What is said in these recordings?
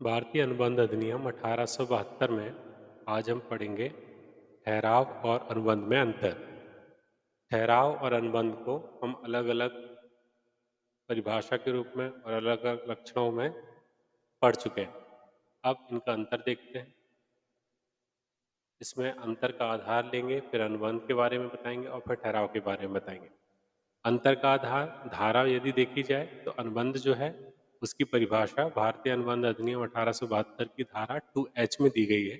भारतीय अनुबंध अधिनियम 1872 में आज हम पढ़ेंगे ठहराव और अनुबंध में अंतर। ठहराव और अनुबंध को हम अलग अलग परिभाषा के रूप में और अलग अलग लक्षणों में पढ़ चुके हैं। अब इनका अंतर देखते हैं। इसमें अंतर का आधार लेंगे, फिर अनुबंध के बारे में बताएंगे और फिर ठहराव के बारे में बताएंगे। अंतर का आधार धारा यदि देखी जाए तो अनुबंध जो है उसकी परिभाषा भारतीय अनुबंध अधिनियम 1872 की धारा 2H में दी गई है,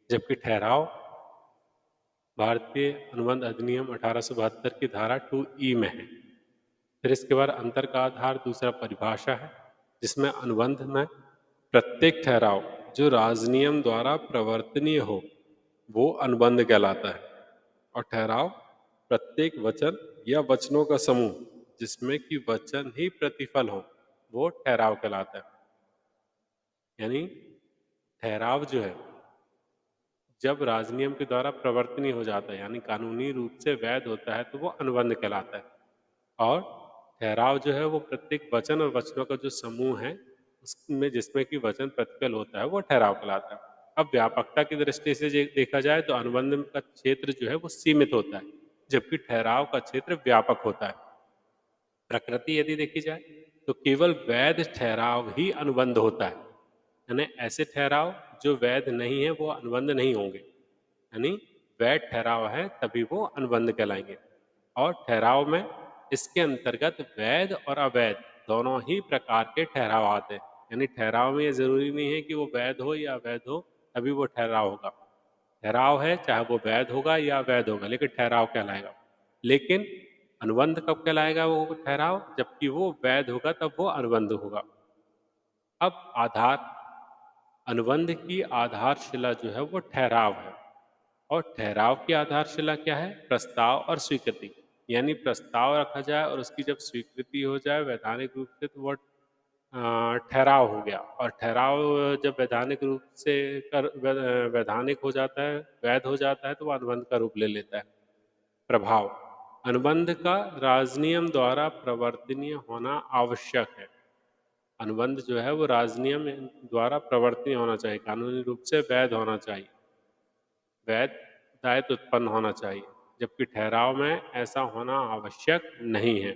जबकि ठहराव भारतीय अनुबंध अधिनियम 1872 की धारा 2E में है। फिर इसके बाद अंतर का आधार दूसरा परिभाषा है, जिसमें अनुबंध में प्रत्येक ठहराव जो राजनियम द्वारा प्रवर्तनीय हो वो अनुबंध कहलाता है, और ठहराव प्रत्येक वचन या वचनों का समूह जिसमें कि वचन ही प्रतिफल हो वो ठहराव कहलाता है। यानी ठहराव जो है जब राजनियम के द्वारा प्रवर्तनीय हो जाता है यानी कानूनी रूप से वैध होता है तो वो अनुबंध कहलाता है, और ठहराव जो है वो प्रत्येक वचन और वचनों का जो समूह है उसमें जिसमें कि वचन प्रतिफल होता है वो ठहराव कहलाता है। अब व्यापकता की दृष्टि से देखा जाए तो अनुबंध का क्षेत्र जो है वो सीमित होता है, जबकि ठहराव का क्षेत्र व्यापक होता है। प्रकृति यदि देखी जाए तो केवल वैध ठहराव ही अनुबंध होता है, यानी ऐसे ठहराव जो वैध नहीं है वो अनुबंध नहीं होंगे। यानी वैध ठहराव है तभी वो अनुबंध कहलाएंगे। और ठहराव में इसके अंतर्गत वैध और अवैध दोनों ही प्रकार के ठहराव आते हैं। यानी ठहराव में ये जरूरी नहीं है कि वो वैध हो या अवैध हो तभी वो ठहराव होगा। ठहराव है चाहे वो वैध होगा या अवैध होगा लेकिन ठहराव कहलाएगा। लेकिन अनुबंध कब कहलाएगा वो ठहराव, जबकि वो वैध होगा तब वो अनुबंध होगा। अब आधार अनुबंध की आधारशिला जो है वो ठहराव है, और ठहराव की आधारशिला क्या है? प्रस्ताव और स्वीकृति। यानी प्रस्ताव रखा जाए और उसकी जब स्वीकृति हो जाए वैधानिक रूप से तो वो ठहराव हो गया, और ठहराव जब वैधानिक रूप से वैधानिक हो जाता है, वैध हो जाता है तो वो अनुबंध का रूप ले लेता है। प्रभाव अनुबंध का राजनियम द्वारा प्रवर्तनीय होना आवश्यक है। अनुबंध जो है वो राजनियम द्वारा प्रवर्तनीय होना चाहिए, कानूनी रूप से वैध होना चाहिए, वैध दायित्व उत्पन्न होना चाहिए, जबकि ठहराव में ऐसा होना आवश्यक नहीं है।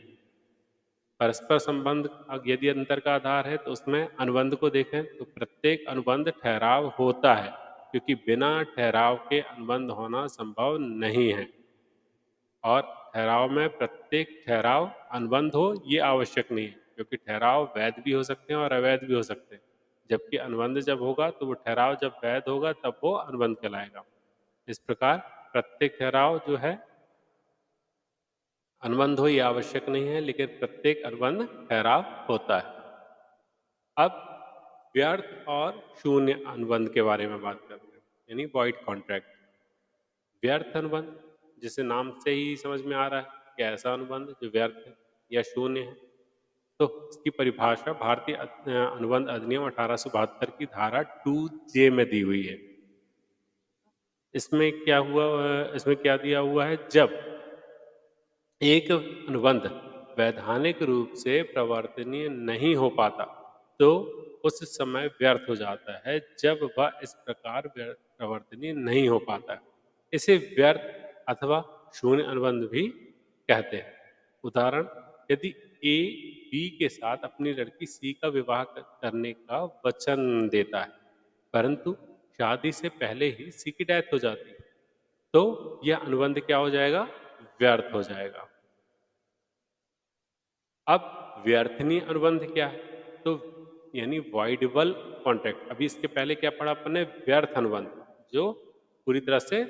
परस्पर संबंध यदि अंतर का आधार है तो उसमें अनुबंध को देखें तो प्रत्येक अनुबंध ठहराव होता है, क्योंकि बिना ठहराव के अनुबंध होना संभव नहीं है। और ठहराव में प्रत्येक ठहराव अनुबंध हो ये आवश्यक नहीं है, क्योंकि ठहराव वैध भी हो सकते हैं और अवैध भी हो सकते हैं, जबकि अनुबंध जब होगा तो वो ठहराव जब वैध होगा तब वो अनुबंध कहलाएगा। इस प्रकार प्रत्येक ठहराव जो है अनुबंध हो ये आवश्यक नहीं है, लेकिन प्रत्येक अनुबंध ठहराव होता है। अब व्यर्थ और शून्य अनुबंध के बारे में बात करते हैं, यानी वॉइड कॉन्ट्रैक्ट। व्यर्थ अनुबंध जिसे नाम से ही समझ में आ रहा है कि ऐसा अनुबंध जो व्यर्थ है या शून्य है, तो इसकी परिभाषा भारतीय अनुबंध अधिनियम 1872 की धारा 2J में दी हुई है। इसमें क्या दिया हुआ है? जब एक अनुबंध वैधानिक रूप से प्रवर्तनीय नहीं हो पाता तो उस समय व्यर्थ हो जाता है, जब वह इस प्रकार प्रवर्तनीय नहीं हो पाता है। इसे व्यर्थ अथवा शून्य अनुबंध भी कहते हैं। उदाहरण, यदि ए बी के साथ अपनी लड़की सी का विवाह करने का वचन देता है, परंतु शादी से पहले ही सी की डेथ हो जाती है, तो यह अनुबंध क्या हो जाएगा? व्यर्थ हो जाएगा। अब व्यर्थनीय अनुबंध क्या है? तो यानी वॉइडेबल कॉन्ट्रैक्ट। अभी इसके पहले क्या पढ़ा अपन ने? व्यर्थ अनुबंध, जो पूरी तरह से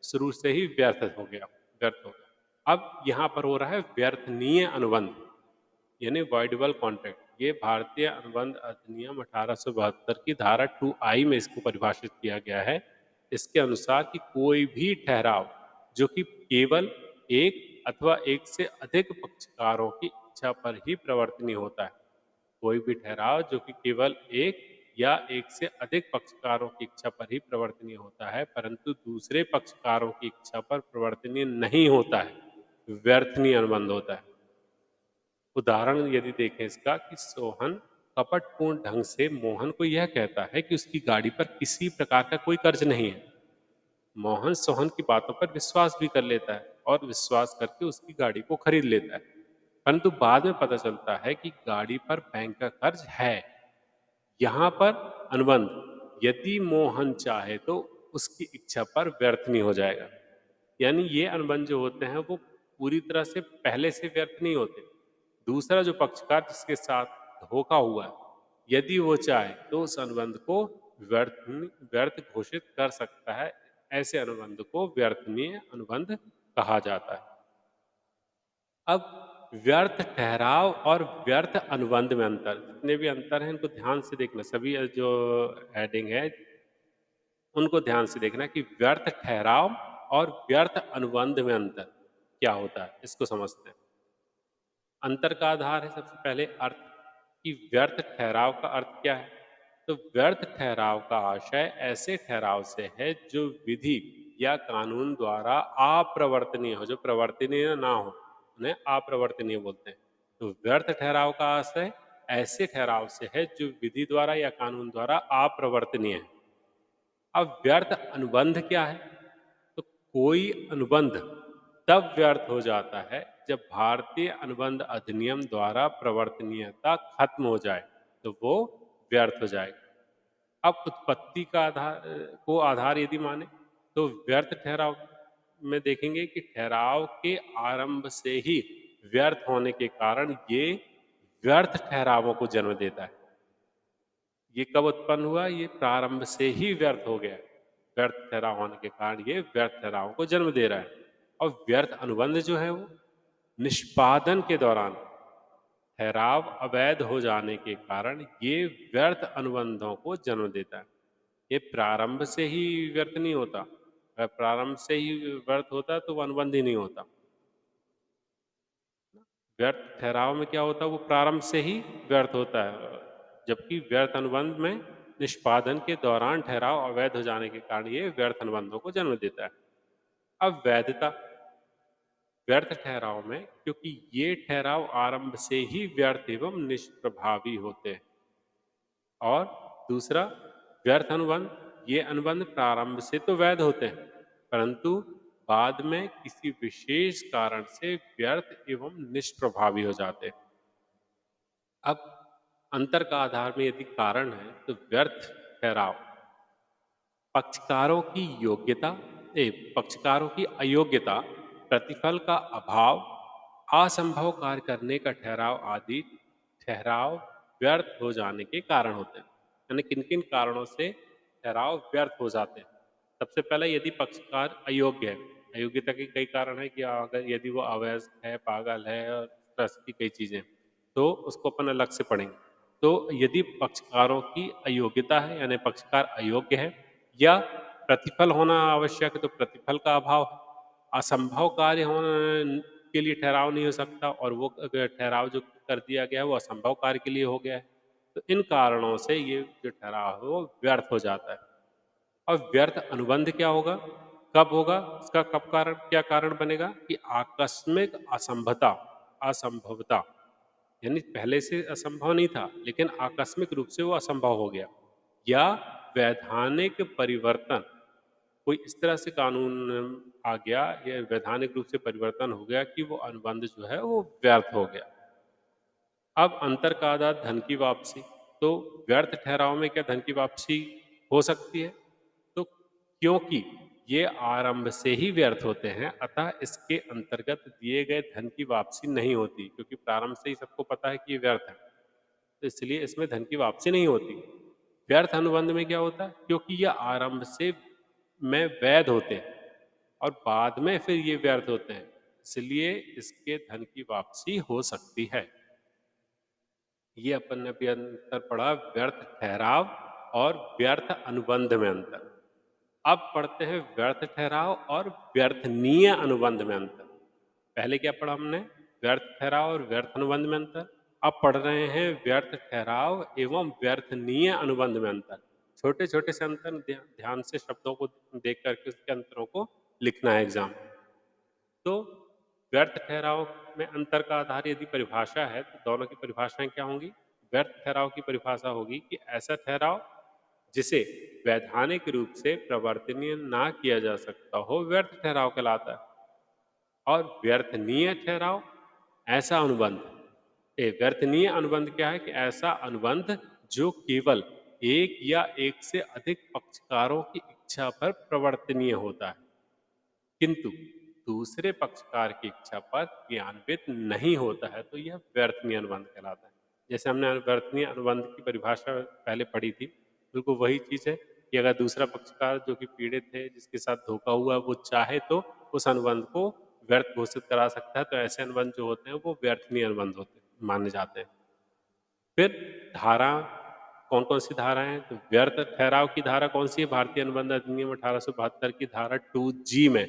शुरू से ही व्यर्थ हो गया, व्यर्थ हो गया। अब यहाँ पर हो रहा है व्यर्थनीय अनुबंध, यानी वॉइडेबल कॉन्ट्रैक्ट। ये भारतीय अनुबंध अधिनियम 1872 की धारा 2I में इसको परिभाषित किया गया है। इसके अनुसार कि कोई भी ठहराव जो कि केवल एक अथवा एक से अधिक पक्षकारों की इच्छा पर ही प्रवर्तनीय होता है। कोई भी ठहराव जो कि केवल एक या एक से अधिक पक्षकारों की इच्छा पर ही प्रवर्तनीय होता है, परंतु दूसरे पक्षकारों की इच्छा पर प्रवर्तनीय नहीं होता है, व्यर्थनीय अनुबंध होता है। उदाहरण यदि देखें इसका कि सोहन कपटपूर्ण ढंग से मोहन को यह कहता है कि उसकी गाड़ी पर किसी प्रकार का कोई कर्ज नहीं है। मोहन सोहन की बातों पर विश्वास भी कर लेता है और विश्वास करके उसकी गाड़ी को खरीद लेता है। परंतु बाद में पता चलता है कि गाड़ी पर बैंक का कर्ज है। यहाँ पर अनुबंध यदि मोहन चाहे तो उसकी इच्छा पर व्यर्थ नहीं हो जाएगा। यानी ये अनुबंध जो होते हैं वो पूरी तरह से पहले से व्यर्थ नहीं होते। दूसरा जो पक्षकार जिसके साथ धोखा हुआ है, यदि वो चाहे तो उस अनुबंध को व्यर्थ घोषित कर सकता है। ऐसे अनुबंध को व्यर्थनीय अनुबंध कहा जाता है। अब व्यर्थ ठहराव और व्यर्थ अनुबंध में अंतर, जितने भी अंतर हैं इनको ध्यान से देखना। सभी जो हेडिंग है उनको ध्यान से देखना कि व्यर्थ ठहराव और व्यर्थ अनुबंध में अंतर क्या होता है, इसको समझते हैं। अंतर का आधार है सबसे पहले अर्थ, कि व्यर्थ ठहराव का अर्थ क्या है। तो व्यर्थ ठहराव का आशय ऐसे ठहराव से है जो विधि या कानून द्वारा अप्रवर्तनीय हो, जो प्रवर्तनीय ना हो, उन्हें अप्रवर्तनीय बोलते हैं। तो व्यर्थ ठहराव का आशय ऐसे ठहराव से है जो विधि द्वारा या कानून द्वारा अप्रवर्तनीय है। अब व्यर्थ अनुबंध क्या है? तो कोई अनुबंध तब व्यर्थ हो जाता है जब भारतीय अनुबंध अधिनियम द्वारा प्रवर्तनीयता खत्म हो जाए, तो वो व्यर्थ हो जाएगा। अब उत्पत्ति का आधार यदि माने तो व्यर्थ ठहराव में देखेंगे कि ठहराव के आरंभ से ही व्यर्थ होने के कारण ये व्यर्थ ठहरावों को जन्म देता है। ये कब उत्पन्न हुआ? ये प्रारंभ से ही व्यर्थ हो गया। व्यर्थ ठहराव होने के कारण ये व्यर्थ ठहरावों को जन्म दे रहा है। और व्यर्थ अनुबंध जो है वो निष्पादन के दौरान ठहराव अवैध हो जाने के कारण ये व्यर्थ अनुबंधों को जन्म देता है। ये प्रारंभ से ही व्यर्थ नहीं होता। अगर प्रारंभ से ही व्यर्थ होता तो वो अनुबंध ही नहीं होता। व्यर्थ ठहराव में क्या होता है? वो प्रारंभ से ही व्यर्थ होता है, जबकि व्यर्थ अनुबंध में निष्पादन के दौरान ठहराव अवैध हो जाने के कारण ये व्यर्थ अनुबंधों को जन्म देता है। अब वैधता व्यर्थ ठहराव में, क्योंकि ये ठहराव आरंभ से ही व्यर्थ एवं निष्प्रभावी होते हैं। और दूसरा व्यर्थ अनुबंध, ये अनुबंध प्रारंभ से तो वैध होते हैं परंतु बाद में किसी विशेष कारण से व्यर्थ एवं निष्प्रभावी हो जाते हैं। अब अंतर का आधार में यदि कारण है तो व्यर्थ ठहराव पक्षकारों की योग्यता पक्षकारों की अयोग्यता, प्रतिफल का अभाव, असंभव कार्य करने का ठहराव आदि ठहराव व्यर्थ हो जाने के कारण होते हैं। यानी किन किन कारणों से ठहराव व्यर्थ हो जाते हैं? सबसे पहले यदि पक्षकार अयोग्य है। अयोग्यता के कई कारण है कि अगर यदि वो अवयस्क है, पागल है और इस तरह की कई चीजें, तो उसको अपन अलग से पढ़ेंगे। तो यदि पक्षकारों की अयोग्यता है यानी पक्षकार अयोग्य है, या प्रतिफल होना आवश्यक है तो प्रतिफल का अभाव है, असंभव कार्य होने के लिए ठहराव नहीं हो सकता और वो अगर ठहराव जो कर दिया गया है वो असंभव कार्य के लिए हो गया है, तो इन कारणों से ये जो ठहराव है वो व्यर्थ हो जाता है। और व्यर्थ अनुबंध क्या होगा, कब होगा, इसका कब कारण क्या कारण बनेगा कि आकस्मिक असंभवता, असंभवता यानी पहले से असंभव नहीं था लेकिन आकस्मिक रूप से वो असंभव हो गया, या वैधानिक परिवर्तन, कोई इस तरह से कानून आ गया या वैधानिक रूप से परिवर्तन हो गया कि वो अनुबंध जो है वो व्यर्थ हो गया। अब अंतर का आधार धन की वापसी। तो व्यर्थ ठहराव में क्या धन की वापसी हो सकती है? तो क्योंकि ये आरंभ से ही व्यर्थ होते हैं अतः इसके अंतर्गत दिए गए धन की वापसी नहीं होती, क्योंकि प्रारंभ से ही सबको पता है कि ये व्यर्थ है, तो इसलिए इसमें धन की वापसी नहीं होती। व्यर्थ अनुबंध में क्या होता है? क्योंकि ये आरंभ से में वैध होते हैं और बाद में फिर ये व्यर्थ होते हैं, इसलिए इसके धन की वापसी हो सकती है। ये अपन ने अभी अंतर पढ़ा व्यर्थ ठहराव और व्यर्थ अनुबंध में अंतर। अब पढ़ते हैं व्यर्थ ठहराव और व्यर्थनीय अनुबंध में अंतर। पहले क्या पढ़ा हमने? व्यर्थ ठहराव और व्यर्थ अनुबंध में अंतर। अब पढ़ रहे हैं व्यर्थ ठहराव एवं व्यर्थनीय अनुबंध में अंतर। छोटे छोटे से अंतर ध्यान से शब्दों को देख करके उसके अंतरों को लिखना है एग्जाम में। तो व्यर्थ ठहराव में अंतर का आधार यदि परिभाषा है तो दोनों की परिभाषाएं क्या होंगी? व्यर्थ ठहराव की परिभाषा होगी कि ऐसा ठहराव जिसे वैधानिक रूप से प्रवर्तनीय ना किया जा सकता हो, व्यर्थ ठहराव कहलाता है। और व्यर्थनीय ठहराव ऐसा अनुबंध, व्यर्थनीय अनुबंध क्या है कि ऐसा अनुबंध जो केवल एक या एक से अधिक पक्षकारों की इच्छा पर प्रवर्तनीय होता है, किंतु दूसरे पक्षकार की इच्छा पर क्रियान्वित नहीं होता है, तो यह व्यर्थनीय अनुबंध कहलाता है। जैसे हमने व्यर्थनीय अनुबंध की परिभाषा पहले पढ़ी थी, बिल्कुल वही चीज है कि अगर दूसरा पक्षकार जो कि पीड़ित है, जिसके साथ धोखा हुआ, वो चाहे तो उस अनुबंध को व्यर्थ घोषित करा सकता है, तो ऐसे अनुबंध जो होते हैं वो व्यर्थनीय अनुबंध होते माने जाते हैं। फिर धारा, कौन कौन सी धारा है, तो व्यर्थ ठहराव की धारा कौन सी है, भारतीय अनुबंध अधिनियम 1872 की धारा 2G में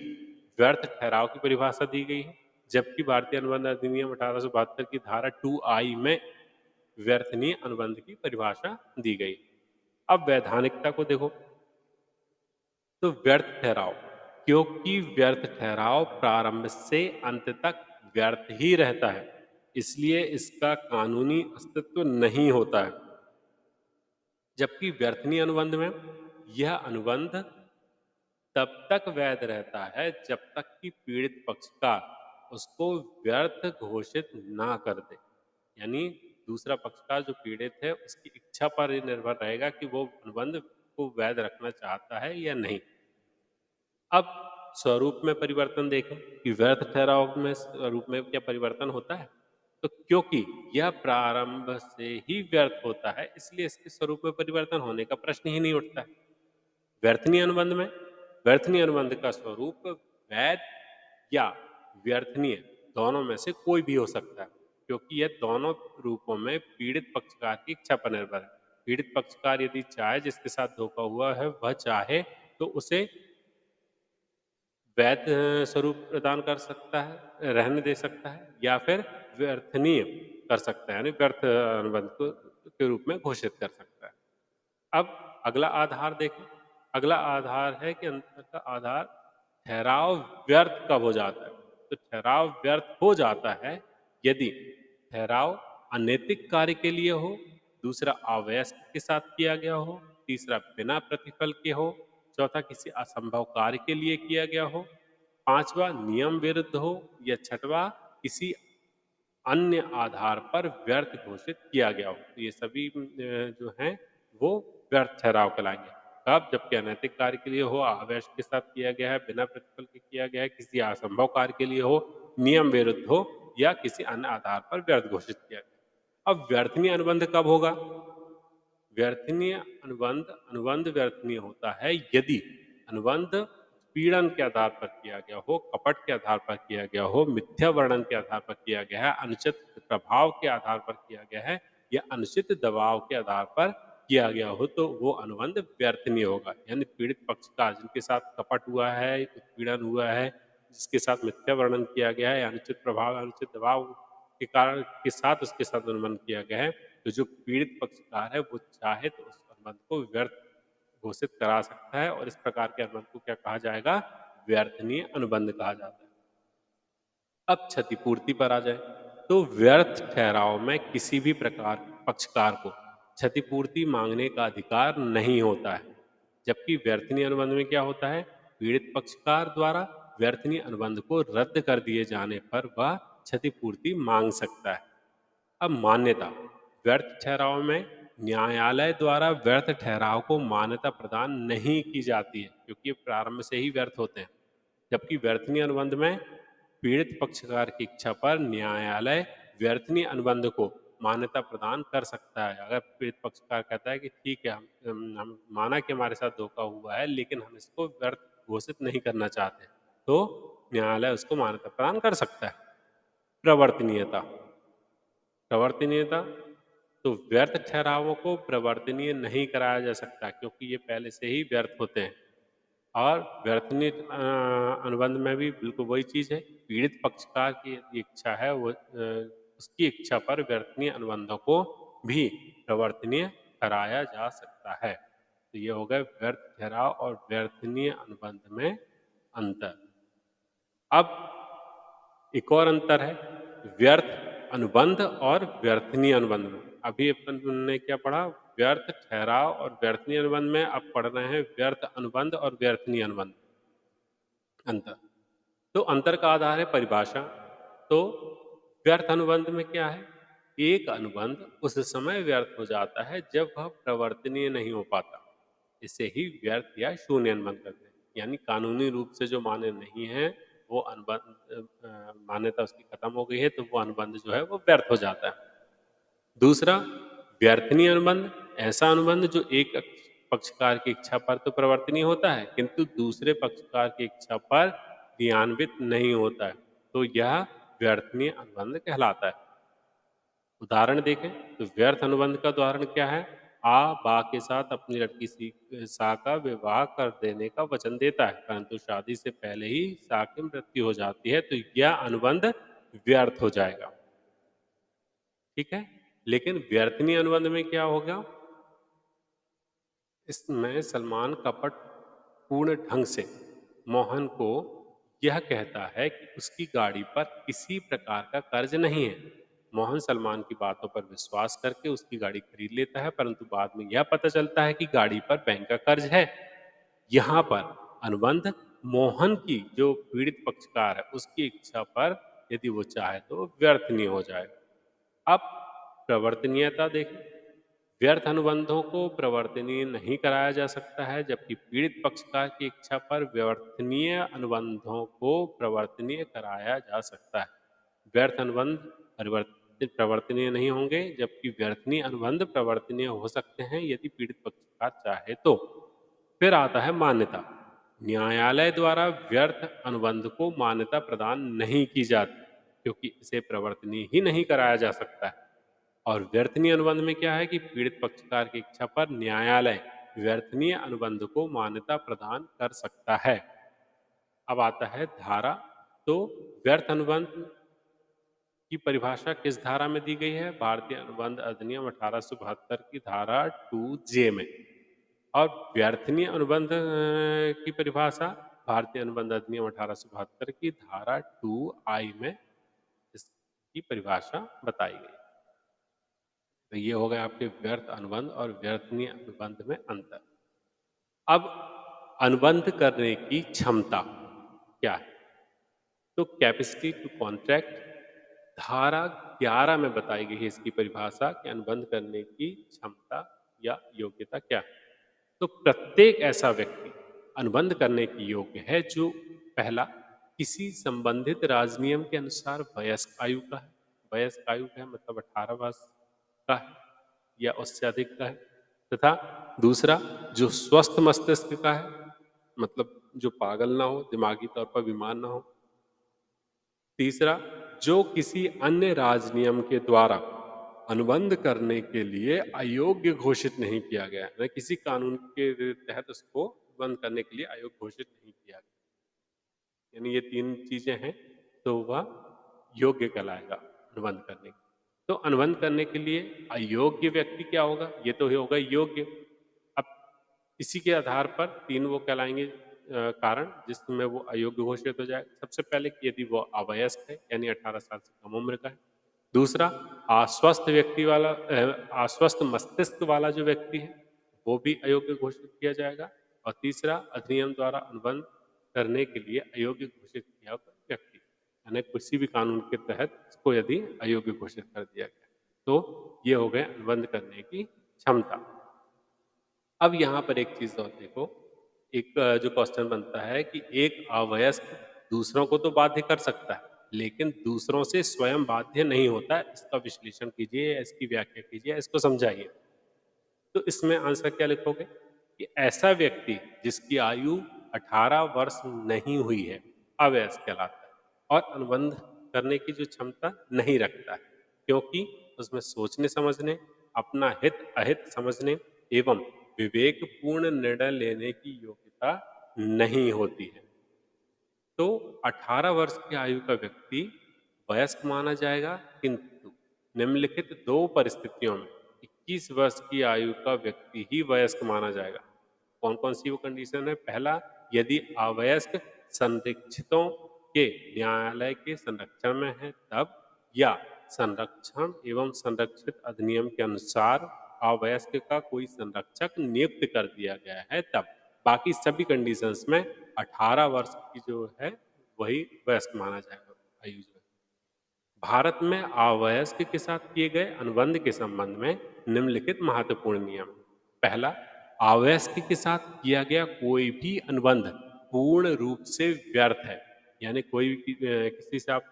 व्यर्थ ठहराव की परिभाषा दी गई है, जबकि भारतीय अनुबंध अधिनियम 1872 की धारा 2I में व्यर्थनीय अनुबंध की परिभाषा दी गई। अब वैधानिकता को देखो, तो व्यर्थ ठहराव, क्योंकि व्यर्थ ठहराव प्रारंभ से अंत तक व्यर्थ ही रहता है, इसलिए इसका कानूनी अस्तित्व नहीं होता है। जबकि व्यर्थनीय अनुबंध में यह अनुबंध तब तक वैध रहता है जब तक कि पीड़ित पक्षकार उसको व्यर्थ घोषित ना कर दे। यानी दूसरा पक्षकार जो पीड़ित है उसकी इच्छा पर ये निर्भर रहेगा कि वो अनुबंध को वैध रखना चाहता है या नहीं। अब स्वरूप में परिवर्तन देखें कि व्यर्थ ठहराव में स्वरूप में क्या परिवर्तन होता है, तो क्योंकि यह प्रारंभ से ही व्यर्थ होता है, इसलिए इसके स्वरूप में परिवर्तन होने का प्रश्न ही नहीं उठता है। व्यर्थनीय अनुबंध में व्यर्थनीय अनुबंध का स्वरूप वैध या व्यर्थनीय दोनों में से कोई भी हो सकता है, क्योंकि यह दोनों रूपों में पीड़ित पक्षकार की इच्छा पर निर्भर है। पीड़ित पक्षकार यदि चाहे, जिसके साथ धोखा हुआ है वह चाहे तो उसे वैध स्वरूप प्रदान कर सकता है, रहने दे सकता है, या फिर व्यर्थनीय कर सकता है, यानी व्यर्थ अनुबंध को के रूप में घोषित कर सकता है। अब अगला आधार देखें। अगला आधार है कि अंतर का आधार ठहराव व्यर्थ कब हो जाता है, तो ठहराव व्यर्थ हो जाता है यदि ठहराव अनैतिक कार्य के लिए हो, दूसरा अवयस्क के साथ किया गया हो, तीसरा बिना प्रतिफल के हो, चौथा किसी असंभव कार्य के लिए किया गया हो, पांचवा नियम विरुद्ध हो, या छठवा किसी अन्य आधार पर व्यर्थ घोषित किया गया हो। तो ये सभी जो हैं वो व्यर्थ ठहराव कहलाएंगे। कब? जबकि अनैतिक कार्य के लिए हो, आवेश के साथ किया गया है, बिना प्रतिफल के किया गया है, किसी असंभव कार्य के लिए हो, नियम विरुद्ध हो, या किसी अन्य आधार पर व्यर्थ घोषित किया गया। अब व्यर्थनीय अनुबंध कब होगा? व्यर्थनीय अनुबंध अनुबंध व्यर्थनीय होता है यदि अनुबंध पीड़न के आधार पर किया गया हो, कपट के आधार पर किया गया हो, मिथ्या वर्णन के आधार पर किया गया है, अनुचित प्रभाव के आधार पर किया गया है, या अनुचित दबाव के आधार पर किया गया हो, तो वो अनुबंध व्यर्थनीय होगा। यानी पीड़ित पक्षकार जिनके साथ कपट हुआ है, उत्पीड़न हुआ है, जिसके साथ मिथ्या वर्णन किया गया है, अनुचित प्रभाव, अनुचित दबाव के कारण के साथ उसके साथ अनुबंध किया गया है, तो जो पीड़ित पक्षकार है वो चाहे तो उस अनुबंध को व्यर्थ घोषित करा सकता है, और इस प्रकार के अनुबंध को क्या कहा जाएगा? व्यर्थनीय अनुबंध कहा जाता है। अब क्षतिपूर्ति पर आ जाए, तो व्यर्थ ठहराव में किसी भी प्रकार पक्षकार को क्षतिपूर्ति मांगने का अधिकार नहीं होता है, जबकि व्यर्थनीय अनुबंध में क्या होता है? पीड़ित पक्षकार द्वारा व्यर्थनीय अनुबंध को रद्द कर दिए जाने पर वह क्षतिपूर्ति मांग सकता है। अब मान्यता, व्यर्थ ठहराव में न्यायालय द्वारा व्यर्थ ठहराव को मान्यता प्रदान नहीं की जाती है, क्योंकि ये प्रारंभ से ही व्यर्थ होते हैं। जबकि व्यर्थनीय अनुबंध में पीड़ित पक्षकार की इच्छा पर न्यायालय व्यर्थनीय अनुबंध को मान्यता प्रदान कर सकता है। अगर पीड़ित पक्षकार कहता है कि ठीक है, हम माना कि हमारे साथ धोखा हुआ है, लेकिन हम इसको व्यर्थ घोषित नहीं करना चाहते, तो न्यायालय उसको मान्यता प्रदान कर सकता है। प्रवर्तनीयता, प्रवर्तनीयता, तो व्यर्थ ठहरावों को प्रवर्तनीय नहीं कराया जा सकता, क्योंकि ये पहले से ही व्यर्थ होते हैं। और व्यर्थनीय अनुबंध में भी बिल्कुल वही चीज़ है, पीड़ित पक्षकार की यदि इच्छा है, वो उसकी इच्छा पर व्यर्थनीय अनुबंधों को भी प्रवर्तनीय कराया जा सकता है। तो ये हो गए व्यर्थ ठहराव और व्यर्थनीय अनुबंध में अंतर। अब एक और अंतर है व्यर्थ अनुबंध और व्यर्थनीय अनुबंध में। अभी अपन ने क्या पढ़ा? व्यर्थ ठहराव और व्यर्थनीय अनुबंध में अब पढ़ रहे हैं व्यर्थ अनुबंध और व्यर्थनीय अनुबंध अंतर। तो अंतर का आधार है परिभाषा। तो व्यर्थ अनुबंध में क्या है? एक अनुबंध उस समय व्यर्थ हो जाता है जब वह प्रवर्तनीय नहीं हो पाता। इसे ही व्यर्थ या शून्य अनुबंध कहते हैं। यानी कानूनी रूप से जो मान्य नहीं है वो अनुबंध मान्यता उसकी खत्म हो गई है तो वो अनुबंध जो है वो व्यर्थ हो जाता है। दूसरा व्यर्थनीय अनुबंध, ऐसा अनुबंध जो एक पक्षकार की इच्छा पर तो प्रवर्तनीय होता है किंतु दूसरे पक्षकार की इच्छा पर क्रियान्वित नहीं होता है, तो यह व्यर्थनीय अनुबंध कहलाता है। उदाहरण देखें तो व्यर्थ अनुबंध का उदाहरण क्या है? आ बा के साथ अपनी लड़की सा का विवाह कर देने का वचन देता है परंतु शादी से पहले ही सा की मृत्यु हो जाती है, तो यह अनुबंध व्यर्थ हो जाएगा। ठीक है, लेकिन व्यर्थनीय अनुबंध में क्या होगा? इसमें सलमान कपट पूर्ण ढंग से मोहन को यह कहता है कि उसकी गाड़ी पर किसी प्रकार का कर्ज नहीं है। मोहन सलमान की बातों पर विश्वास करके उसकी गाड़ी खरीद लेता है परंतु बाद में यह पता चलता है कि गाड़ी पर बैंक का कर्ज है। यहाँ पर अनुबंध मोहन की जो पीड़ित पक्षकार है उसकी इच्छा पर यदि वो चाहे तो व्यर्थ नहीं हो जाएगा। अब प्रवर्तनीयता देखें। व्यर्थ अनुबंधों को प्रवर्तनीय नहीं कराया जा सकता है जबकि पीड़ित पक्षकार की इच्छा पर व्यर्थनीय अनुबंधों को प्रवर्तनीय कराया जा सकता है। व्यर्थ अनुबंध परिवर्तित प्रवर्तनीय नहीं होंगे जबकि व्यर्थनीय अनुबंध प्रवर्तनीय हो सकते हैं यदि पीड़ित पक्षकार चाहे तो। फिर आता है मान्यता। न्यायालय द्वारा व्यर्थ अनुबंध को मान्यता प्रदान नहीं की जाती क्योंकि इसे प्रवर्तनीय ही नहीं कराया जा सकता है। और व्यर्थनीय अनुबंध में क्या है कि पीड़ित पक्षकार की इच्छा पर न्यायालय व्यर्थनीय अनुबंध को मान्यता प्रदान कर सकता है। अब आता है धारा। तो व्यर्थ अनुबंध की परिभाषा किस धारा में दी गई है? भारतीय अनुबंध अधिनियम 1872 की धारा 2J में। और व्यर्थनीय अनुबंध की परिभाषा भारतीय अनुबंध अधिनियम 1872 की धारा 2I में इसकी परिभाषा बताई गई। तो ये हो गए आपके व्यर्थ अनुबंध और व्यर्थनीय अनुबंध में अंतर। अब अनुबंध करने की क्षमता क्या है? तो कैपेसिटी टू कॉन्ट्रैक्ट धारा 11 में बताई गई है इसकी परिभाषा कि अनुबंध करने की क्षमता या योग्यता क्या है। तो प्रत्येक ऐसा व्यक्ति अनुबंध करने की योग्य है जो पहला किसी संबंधित राजनियम के अनुसार वयस्क आयु का है। वयस्क आयु का है मतलब 18 वर्ष का है या उससे अधिक का है। तथा दूसरा जो स्वस्थ मस्तिष्क का है मतलब जो पागल ना हो, दिमागी तौर पर बीमार ना हो। तीसरा जो किसी अन्य राजनियम के द्वारा अनुबंध करने के लिए अयोग्य घोषित नहीं किया गया है, किसी कानून के तहत उसको बंद करने के लिए अयोग्य घोषित नहीं किया गया, यानी ये तीन चीजें हैं तो वह योग्य कहलाएगा अनुबंध करने के। तो अनुबंध करने के लिए अयोग्य व्यक्ति क्या होगा? ये तो होगा योग्य। अब इसी के आधार पर तीन वो कहलाएंगे कारण जिसमें वो अयोग्य घोषित हो जाए। सबसे पहले कि यदि वो अवयस्क है यानी 18 साल से कम उम्र का है। दूसरा आश्वस्त व्यक्ति वाला आश्वस्त मस्तिष्क वाला जो व्यक्ति है वो भी अयोग्य घोषित किया जाएगा। और तीसरा अधिनियम द्वारा अनुबंध करने के लिए अयोग्य घोषित किया हुआ व्यक्ति, यानी किसी भी कानून के तहत इसको यदि अयोग्य घोषित कर दिया गया तो ये हो गए अनुबंध करने की क्षमता। अब यहाँ पर एक चीज और देखो, एक जो क्वेश्चन बनता है कि एक अवयस्क दूसरों को तो बाध्य कर सकता है लेकिन दूसरों से स्वयं बाध्य नहीं होता है। इसका विश्लेषण कीजिए, इसकी व्याख्या कीजिए, इसको समझाइए। तो इसमें आंसर क्या लिखोगे कि ऐसा व्यक्ति जिसकी आयु 18 वर्ष नहीं हुई है अवयस्क कहलाता है और अनुबंध करने की जो क्षमता नहीं रखता है क्योंकि उसमें सोचने समझने, अपना हित अहित समझने एवं विवेकपूर्ण निर्णय लेने की योग्यता नहीं होती है। तो 18 वर्ष की आयु का व्यक्ति वयस्क माना जाएगा किंतु निम्नलिखित दो परिस्थितियों में 21 वर्ष की आयु का व्यक्ति ही वयस्क माना जाएगा। कौन कौन सी वो कंडीशन है? पहला, यदि अवयस्क संरक्षितों के न्यायालय के संरक्षण में है तब, या संरक्षण एवं संरक्षित अधिनियम के अनुसार अवयस्क का कोई संरक्षक नियुक्त कर दिया गया है तब। बाकी सभी कंडीशंस में 18 वर्ष की जो है वही वयस्क माना जाएगा आयु जो है। भारत में अवयस्क के साथ किए गए अनुबंध के संबंध में निम्नलिखित महत्वपूर्ण नियम। पहला, अवयस्क के साथ किया गया कोई भी अनुबंध पूर्ण रूप से व्यर्थ है। यानी कोई भी किसी से आप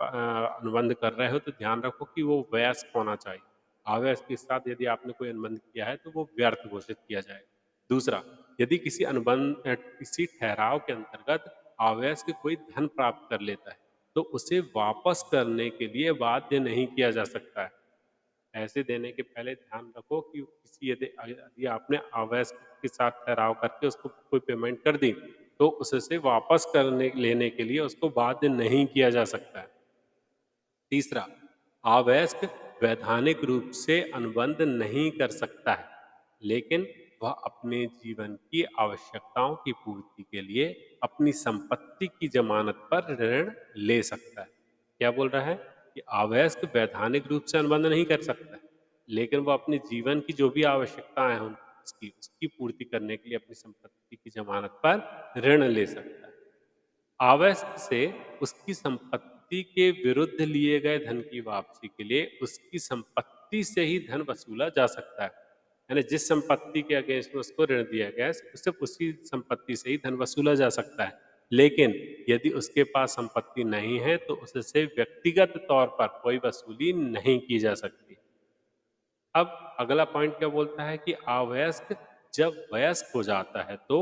अनुबंध कर रहे हो तो ध्यान रखो कि वो वयस्क होना चाहिए। अवयस्क के साथ यदि आपने कोई अनुबंध किया है तो वो व्यर्थ घोषित किया जाएगा। दूसरा, यदि किसी अनुबंध किसी ठहराव के अंतर्गत अवयस्क कोई धन प्राप्त कर लेता है तो उसे वापस करने के लिए बाध्य नहीं किया जा सकता है। ऐसे देने के पहले ध्यान रखो कि किसी यदि यदि आपने अवयस्क के साथ ठहराव करके उसको कोई पेमेंट कर दी तो उससे वापस करने लेने के लिए उसको बाध्य नहीं किया जा सकता है। तीसरा, अवयस्क वैधानिक रूप से अनुबंध नहीं कर सकता है, लेकिन वह अपने जीवन की आवश्यकताओं की पूर्ति के लिए अपनी संपत्ति की जमानत पर ऋण ले सकता है। क्या बोल रहा है कि अवयस्क वैधानिक रूप से अनुबंध नहीं कर सकता है, लेकिन वह अपने जीवन की जो भी आवश्यकताएं हैं उसकी पूर्ति करने के लिए अपनी संपत्ति की जमानत पर ऋण ले सकता है। अवयस्क से उसकी संपत्ति के विरुद्ध लिए गए धन की वापसी के लिए उसकी संपत्ति से ही धन वसूला जा सकता है। यानी जिस संपत्ति के अगेंस्ट में उसको ऋण दिया गया है सिर्फ उसी संपत्ति से ही धन वसूला जा सकता है। लेकिन यदि उसके पास संपत्ति नहीं है तो उससे व्यक्तिगत तौर पर कोई वसूली नहीं की जा सकती। अब अगला पॉइंट क्या बोलता है कि अवयस्क जब वयस्क हो जाता है तो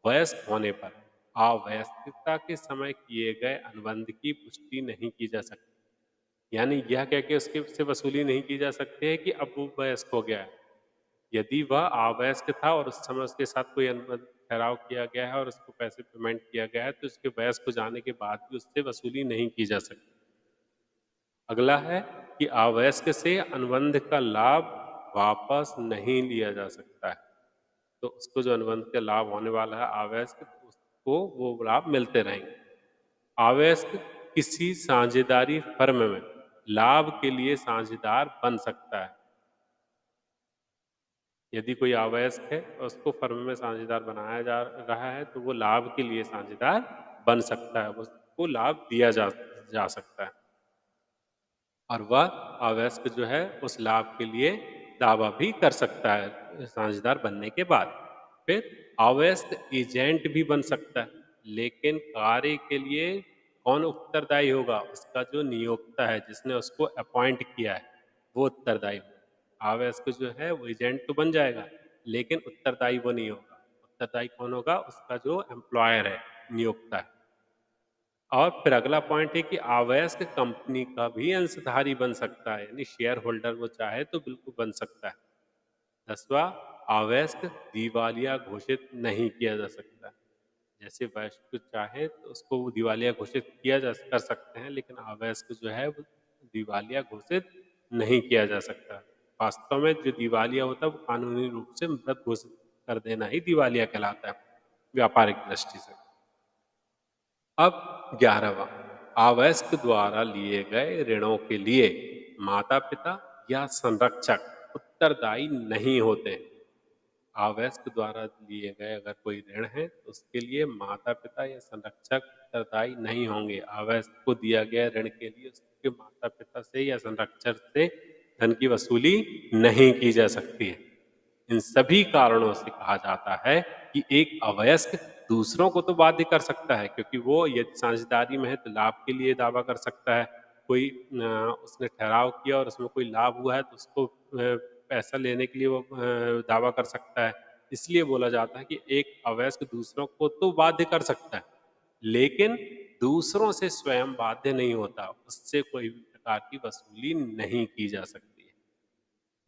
वयस्क होने पर अवयस्कता के समय किए गए अनुबंध की पुष्टि नहीं की जा सकती। यानी यह कह के उसके से वसूली नहीं की जा सकती है कि अब वो वयस्क हो गया है। यदि वह अवयस्क था और उस समय उसके साथ कोई अनुबंध ठहराव किया गया है और उसको पैसे पेमेंट किया गया है तो उसके वयस्क हो जाने के बाद भी उससे वसूली नहीं की जा सकती। अगला है कि अवयस्क से अनुबंध का लाभ वापस नहीं लिया जा सकता है। तो उसको जो अनुबंध का लाभ होने वाला है अवयस्क उसको वो लाभ मिलते रहेंगे। अवयस्क किसी साझेदारी फर्म में लाभ के लिए साझेदार बन सकता है। यदि कोई अवयस्क है और उसको फर्म में साझेदार बनाया जा रहा है तो वो लाभ के लिए साझेदार बन सकता है, उसको लाभ दिया जा सकता है और वह अवयस्क जो है उस लाभ के लिए दावा भी कर सकता है साझेदार बनने के बाद। फिर अवयस्क एजेंट भी बन सकता है, लेकिन कार्य के लिए कौन उत्तरदायी होगा? उसका जो नियोक्ता है जिसने उसको अपॉइंट किया है वो उत्तरदायी होगा। अवयस्क जो है वो एजेंट तो बन जाएगा लेकिन उत्तरदायी वो नहीं होगा। उत्तरदायी कौन होगा? उसका जो एम्प्लॉयर है, नियोक्ता है। और फिर अगला पॉइंट है कि अवयस्क कंपनी का भी अंशधारी बन सकता है, यानी शेयर होल्डर वो चाहे तो बिल्कुल बन सकता है। 10वां, अवयस्क दिवालिया घोषित नहीं किया जा सकता। जैसे वयस्क चाहे तो उसको वो दिवालिया घोषित किया जा कर सकते हैं, लेकिन अवयस्क जो है वो दिवालिया घोषित नहीं किया जा सकता। वास्तव में जो दिवालिया होता है वो कानूनी रूप से मृत घोषित कर देना ही दिवालिया कहलाता है व्यापारिक दृष्टि से। अब 11वां, अवयस्क द्वारा लिए गए ऋणों के लिए माता पिता या संरक्षक उत्तरदायी नहीं होते। अवयस्क द्वारा लिए गए अगर कोई ऋण है तो उसके लिए माता पिता या संरक्षक उत्तरदायी नहीं होंगे। अवयस्क को दिया गया ऋण के लिए उसके माता पिता से या संरक्षक से धन की वसूली नहीं की जा सकती है। इन सभी कारणों से कहा जाता है कि एक अवयस्क दूसरों को तो बाध्य कर सकता है, क्योंकि वो यदि साझेदारी में है तो लाभ के लिए दावा कर सकता है। कोई उसने ठहराव किया और उसमें कोई लाभ हुआ है तो उसको पैसा लेने के लिए वो दावा कर सकता है। इसलिए बोला जाता है कि एक अवयस्क दूसरों को तो बाध्य कर सकता है, लेकिन दूसरों से स्वयं बाध्य नहीं होता, उससे कोई भी प्रकार की वसूली नहीं की जा सकती है।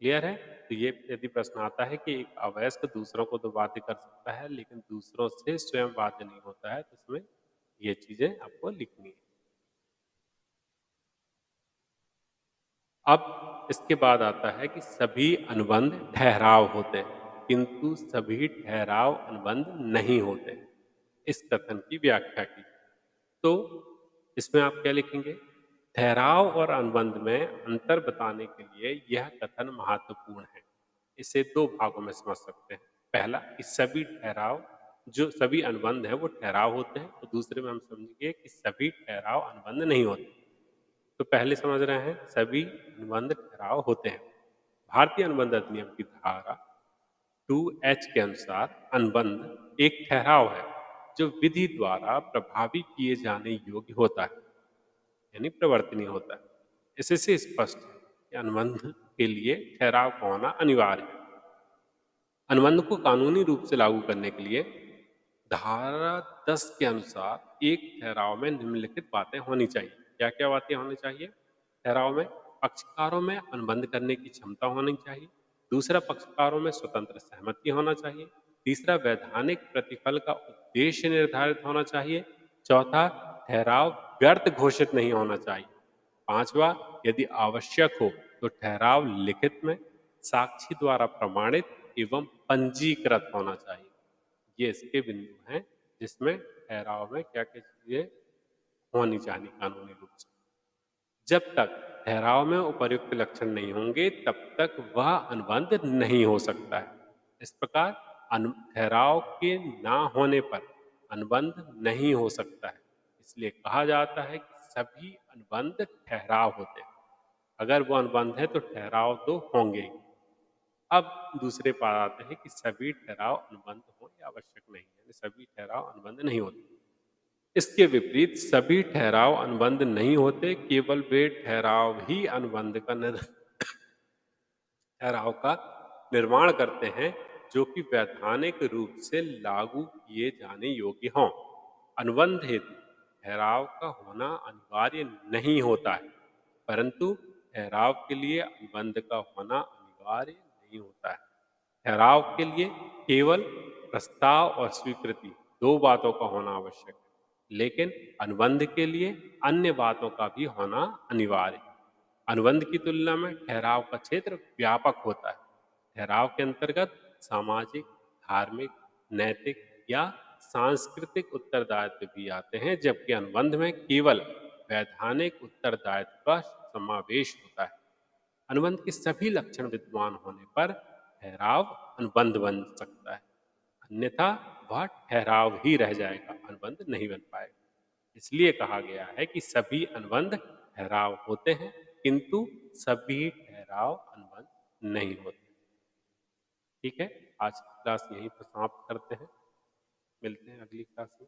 क्लियर है? तो ये यदि प्रश्न आता है कि एक अवयस्क दूसरों को तो बाध्य कर सकता है लेकिन दूसरों से स्वयं बाध्य नहीं होता है, तो इसमें ये चीजें आपको लिखनी है। अब इसके बाद आता है कि सभी अनुबंध ठहराव होते हैं किंतु सभी ठहराव अनुबंध नहीं होते। इस कथन की व्याख्या की तो इसमें आप क्या लिखेंगे ठहराव और अनुबंध में अंतर बताने के लिए यह कथन महत्वपूर्ण है। इसे दो भागों में समझ सकते हैं। पहला कि सभी ठहराव जो सभी अनुबंध है वो ठहराव होते हैं, और दूसरे में हम समझेंगे कि सभी ठहराव अनुबंध नहीं होते। तो पहले समझ रहे हैं सभी अनुबंध ठहराव होते हैं। भारतीय अनुबंध अधिनियम की धारा 2H के अनुसार अनुबंध एक ठहराव है जो विधि द्वारा प्रभावी किए जाने योग्य होता है, यानी प्रवर्तनीय होता है। इससे स्पष्ट है कि अनुबंध के लिए ठहराव का होना अनिवार्य है। अनुबंध को कानूनी रूप से लागू करने के लिए धारा 10 के अनुसार एक ठहराव में निम्नलिखित बातें होनी चाहिए। क्या क्या बातें होनी चाहिए ठहराव में? पक्षकारों में अनुबंध करने की क्षमता होनी चाहिए। दूसरा, पक्षकारों में स्वतंत्र सहमति होना चाहिए। तीसरा, वैधानिक प्रतिफल का उद्देश्य निर्धारित होना चाहिए। चौथा, ठहराव व्यर्थ घोषित नहीं होना चाहिए। पांचवा, यदि आवश्यक हो तो ठहराव लिखित में साक्षी द्वारा प्रमाणित एवं पंजीकृत होना चाहिए। ये इसके बिंदु हैं जिसमें ठहराव में क्या क्या चीजें होनी चाहिए कानूनी रूप से। जब तक ठहराव में उपर्युक्त लक्षण नहीं होंगे तब तक वह अनुबंध नहीं हो सकता है। इस प्रकार ठहराव के ना होने पर अनुबंध नहीं हो सकता है। इसलिए कहा जाता है कि सभी अनुबंध ठहराव होते हैं। अगर वो अनुबंध है तो ठहराव तो होंगे ही। अब दूसरे पर आते हैं कि सभी ठहराव अनुबंध हो या आवश्यक नहीं है, यानी सभी ठहराव अनुबंध नहीं होते। इसके विपरीत सभी ठहराव अनुबंध नहीं होते, केवल वे ठहराव ही अनुबंध का ठहराव का निर्माण करते हैं जो कि वैधानिक रूप से लागू किए जाने योग्य हों। अनुबंध हेतु ठहराव का होना अनिवार्य नहीं होता है, परंतु ठहराव के लिए अनुबंध का होना अनिवार्य नहीं होता है। ठहराव के लिए केवल प्रस्ताव और स्वीकृति दो बातों का होना आवश्यक है, लेकिन अनुबंध के लिए अन्य बातों का भी होना अनिवार्य है। अनुबंध की तुलना में ठहराव का क्षेत्र व्यापक होता है। ठहराव के अंतर्गत सामाजिक, धार्मिक, नैतिक या सांस्कृतिक उत्तरदायित्व भी आते हैं, जबकि अनुबंध में केवल वैधानिक उत्तरदायित्व का समावेश होता है। अनुबंध के सभी लक्षण विद्यमान होने पर ठहराव अनुबंध बन सकता है, अन्यथा वह ठहराव ही रह जाएगा, अनुबंध नहीं बन पाएगा। इसलिए कहा गया है कि सभी अनुबंध ठहराव होते हैं, किंतु सभी ठहराव अनुबंध नहीं होते। ठीक है, आज की क्लास यहीं पर समाप्त करते हैं। मिलते हैं अगली क्लास में।